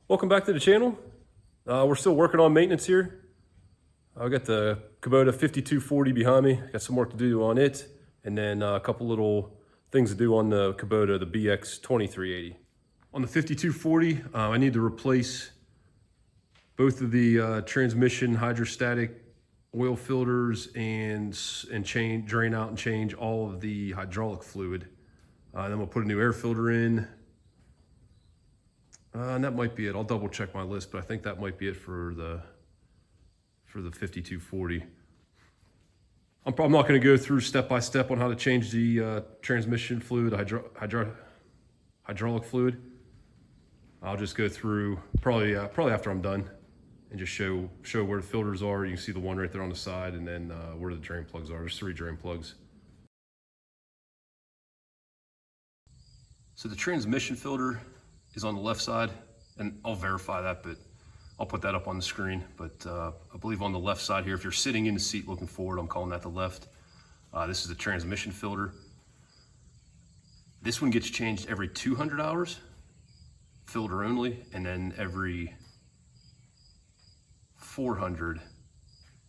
Welcome back to the channel. We're still working on maintenance here. I've got the Kubota 5240 behind me. Got some work to do on it, and then a couple little things to do on the Kubota, the BX2380. On the 5240, I need to replace both of the transmission hydrostatic oil filters and drain out and change all of the hydraulic fluid. Then we'll put a new air filter in. And that might be it. I'll double check my list, but I think that might be it for the 5240. I'm not going to go through step by step on how to change the transmission fluid, hydraulic fluid. I'll just go through probably after I'm done, and just show where the filters are. You can see the one right there on the side, and then where the drain plugs are. There's 3 drain plugs. So the transmission filter is on the left side, and I'll verify that, but I'll put that up on the screen. But I believe on the left side here, if you're sitting in the seat looking forward, I'm calling that the left. This is the transmission filter. This one gets changed every 200 hours, filter only, and then every 400,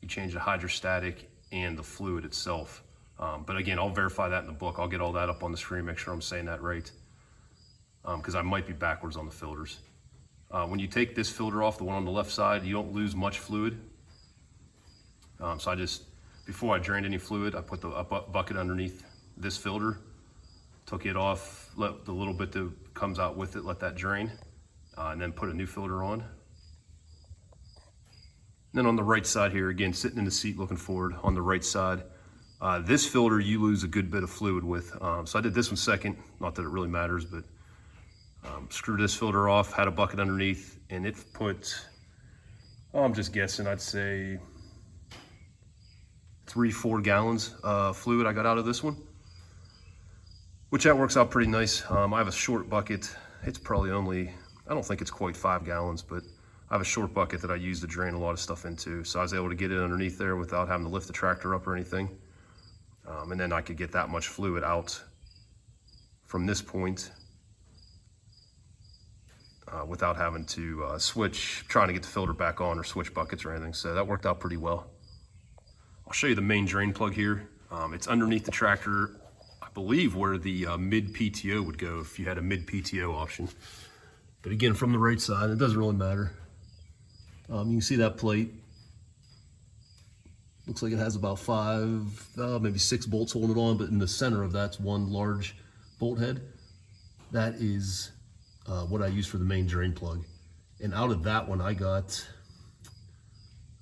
you change the hydrostatic and the fluid itself. But again, I'll verify that in the book. I'll get all that up on the screen, make sure I'm saying that right. Because I might be backwards on the filters. When you take this filter off, the one on the left side, you don't lose much fluid. So I just, before I drained any fluid, I put a bucket underneath this filter, took it off, let the little bit that comes out with it, let that drain, and then put a new filter on. And then on the right side here, again, sitting in the seat looking forward, on the right side, this filter you lose a good bit of fluid with. So I did this one second, not that it really matters, but screwed this filter off, had a bucket underneath, and it put, I'm just guessing, I'd say 3-4 gallons of fluid I got out of this one, which that works out pretty nice. I have a short bucket. It's probably only, I don't think it's quite 5 gallons, but I have a short bucket that I use to drain a lot of stuff into. So I was able to get it underneath there without having to lift the tractor up or anything. And then I could get that much fluid out from this point without having to trying to get the filter back on or switch buckets or anything. So that worked out pretty well. I'll show you the main drain plug here. It's underneath the tractor, I believe, where the mid PTO would go if you had a mid PTO option. But again, from the right side, it doesn't really matter. You can see that plate. Looks like it has about 5, maybe 6 bolts holding it on, but in the center of that's one large bolt head. That is what I use for the main drain plug. And out of that one, I got,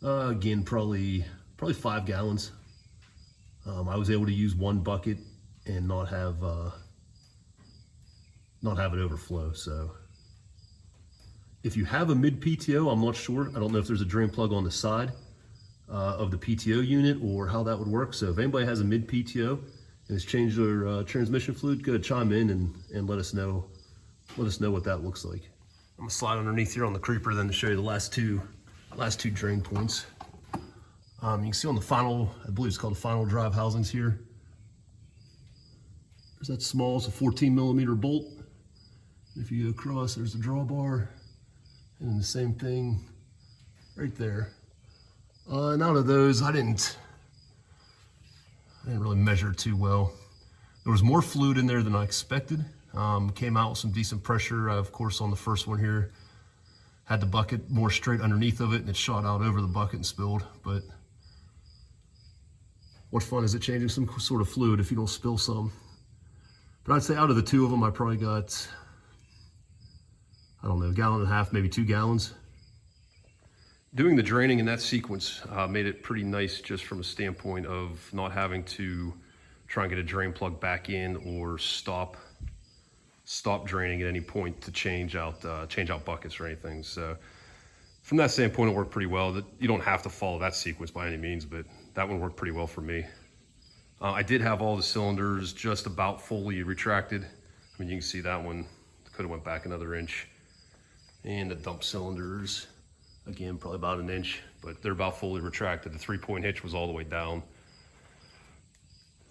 again, probably 5 gallons. I was able to use one bucket and not have it overflow. So if you have a mid PTO, I'm not sure. I don't know if there's a drain plug on the side of the PTO unit or how that would work. So if anybody has a mid PTO and has changed their transmission fluid, go chime in and let us know. Let us know what that looks like. I'm gonna slide underneath here on the creeper then to show you the last two drain points. You can see on the final, I believe it's called the final drive housings here. There's that small, it's a 14mm bolt. If you go across, there's the drawbar, and then the same thing right there. And out of those, I didn't really measure too well. There was more fluid in there than I expected. Came out with some decent pressure. Of course, on the first one here, had the bucket more straight underneath of it, and it shot out over the bucket and spilled. But what fun is it changing some sort of fluid if you don't spill some? But I'd say out of the 2 of them, I probably got, I don't know, 1.5 gallons, maybe 2 gallons. Doing the draining in that sequence made it pretty nice, just from a standpoint of not having to try and get a drain plug back in or stop draining at any point to change out buckets or anything. So from that standpoint, it worked pretty well. That you don't have to follow that sequence by any means, but that one worked pretty well for me. I did have all the cylinders just about fully retracted. I mean, you can see that one could have went back another inch. And the dump cylinders, again, probably about an inch, but they're about fully retracted. The 3-point hitch was all the way down.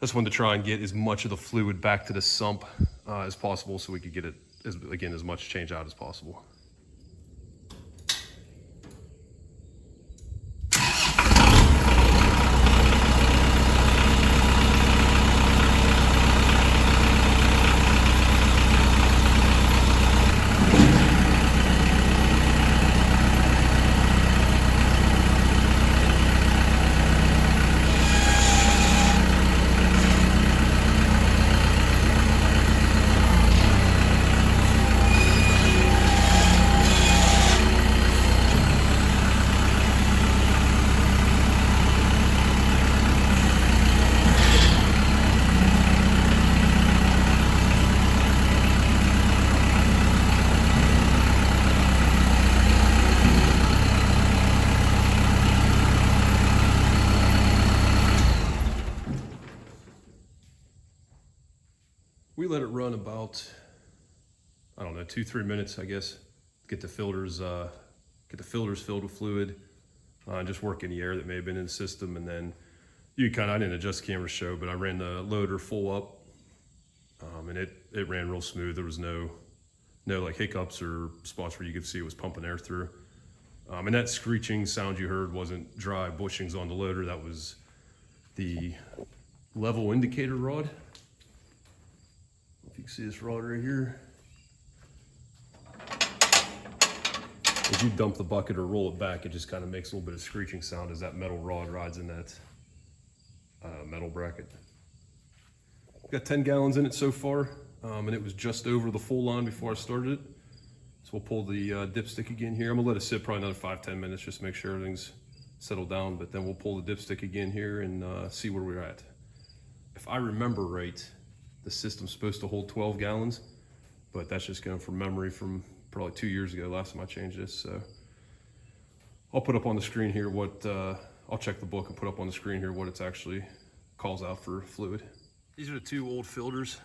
This one to try and get as much of the fluid back to the sump as possible, so we could get it, as much change out as possible. let it run about, I don't know, 2-3 minutes, I guess. Get the filters filled with fluid, and just work any air that may have been in the system. And then I didn't adjust the camera show, but I ran the loader full up, and it ran real smooth. There was no like hiccups or spots where you could see it was pumping air through. And that screeching sound you heard wasn't dry bushings on the loader. That was the level indicator rod. If you can see this rod right here. As you dump the bucket or roll it back, it just kind of makes a little bit of screeching sound as that metal rod rides in that metal bracket. Got 10 gallons in it so far, and it was just over the full line before I started it. So we'll pull the dipstick again here. I'm gonna let it sit probably another 5-10 minutes just to make sure everything's settled down, but then we'll pull the dipstick again here and see where we're at. If I remember right, the system's supposed to hold 12 gallons, but that's just going from memory from probably 2 years ago, last time I changed this. So I'll put up on the screen here what, I'll check the book and put up on the screen here what it's actually calls out for fluid. These are the two old filters.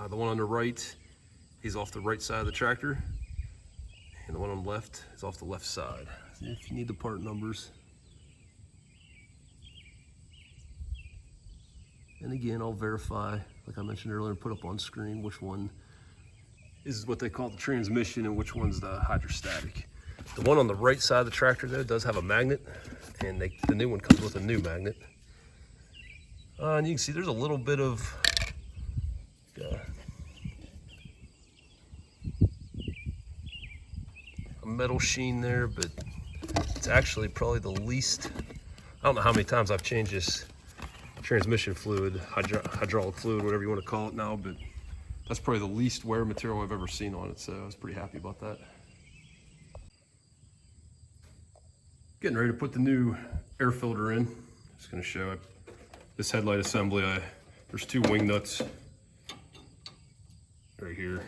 The one on the right is off the right side of the tractor, and the one on the left is off the left side. If you need the part numbers. And again, I'll verify, like I mentioned earlier, and put up on screen which one is what they call the transmission and which one's the hydrostatic. The one on the right side of the tractor though does have a magnet, and the new one comes with a new magnet. And you can see there's a little bit of a metal sheen there, but it's actually probably the least, I don't know how many times I've changed this transmission fluid, hydraulic fluid, whatever you want to call it now, but that's probably the least wear material I've ever seen on it, so I was pretty happy about that. Getting ready to put the new air filter in. Just going to show it. This headlight assembly, there's 2 wing nuts right here,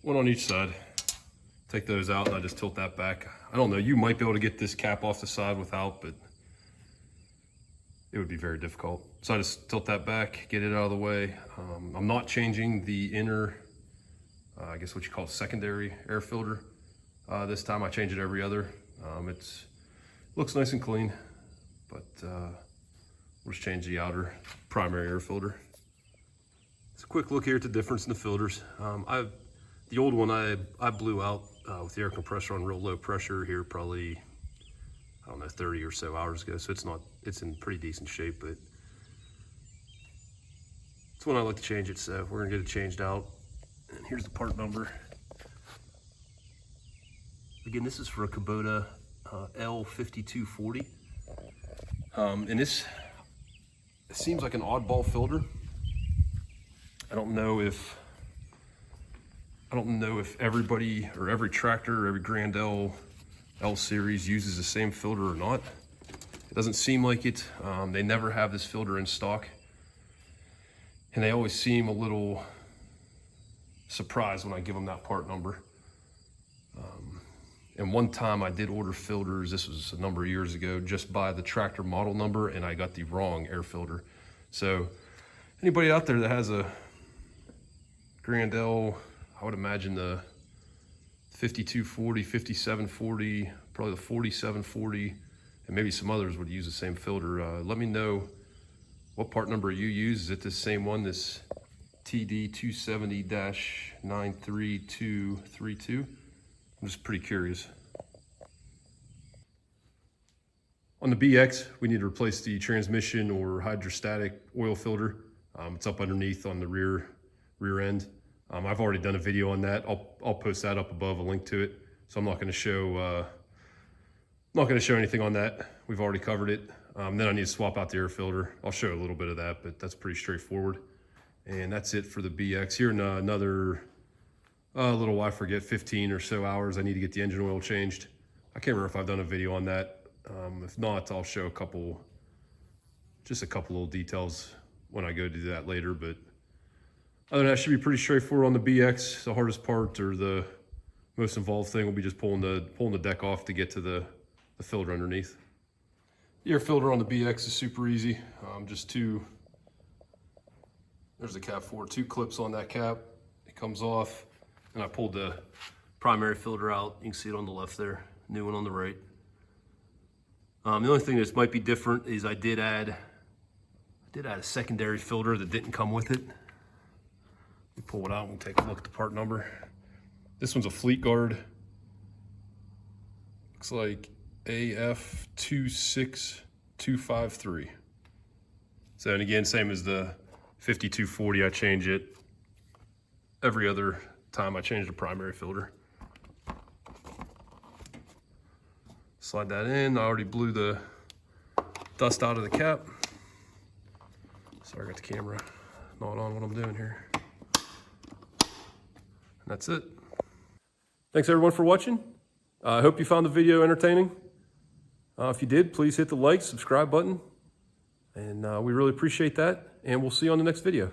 one on each side. Take those out and I just tilt that back. I don't know, you might be able to get this cap off the side without, but it would be very difficult. So I just tilt that back, get it out of the way. I'm not changing the inner, I guess what you call secondary air filter. This time I change it every other. It looks nice and clean, but we'll just change the outer primary air filter. It's a quick look here at the difference in the filters. The old one I blew out with the air compressor on real low pressure here probably, I don't know, 30 or so hours ago, so it's in pretty decent shape, but it's when I like to change it, so we're gonna get it changed out. And here's the part number. Again, this is for a Kubota L5240. And it seems like an oddball filter. I don't know if everybody or every tractor or every Grand L series uses the same filter or not. It doesn't seem like it. They never have this filter in stock, and they always seem a little surprised when I give them that part number. And one time I did order filters, this was a number of years ago, just by the tractor model number, and I got the wrong air filter. So anybody out there that has a Grand L, I would imagine the 5240, 5740, probably the 4740, and maybe some others would use the same filter. Let me know what part number you use. Is it the same one, this TD270-93232? I'm just pretty curious. On the BX, we need to replace the transmission or hydrostatic oil filter. It's up underneath on the rear end. I've already done a video on that. I'll post that up above, a link to it. So I'm not going to show anything on that. We've already covered it. Then I need to swap out the air filter. I'll show a little bit of that, but that's pretty straightforward. And that's it for the BX. Here in another little while, I forget, 15 or so hours, I need to get the engine oil changed. I can't remember if I've done a video on that. If not, I'll show just a couple little details when I go do that later. But other than that, should be pretty straightforward on the BX. The hardest part or the most involved thing will be just pulling the deck off to get to the filter underneath. The air filter on the BX is super easy. Just two There's the cap 4, 2 clips on that cap. It comes off, and I pulled the primary filter out. You can see it on the left there, new one on the right. The only thing that might be different is I did add a secondary filter that didn't come with it. Let me pull it out and take a look at the part number. This one's a Fleet Guard. Looks like AF26253. So, and again, same as the 5240, I change it every other time I change the primary filter. Slide that in. I already blew the dust out of the cap. Sorry, I got the camera not on what I'm doing here. And that's it. Thanks everyone for watching. I hope you found the video entertaining. If you did, please hit the like, subscribe button. And we really appreciate that. And we'll see you on the next video.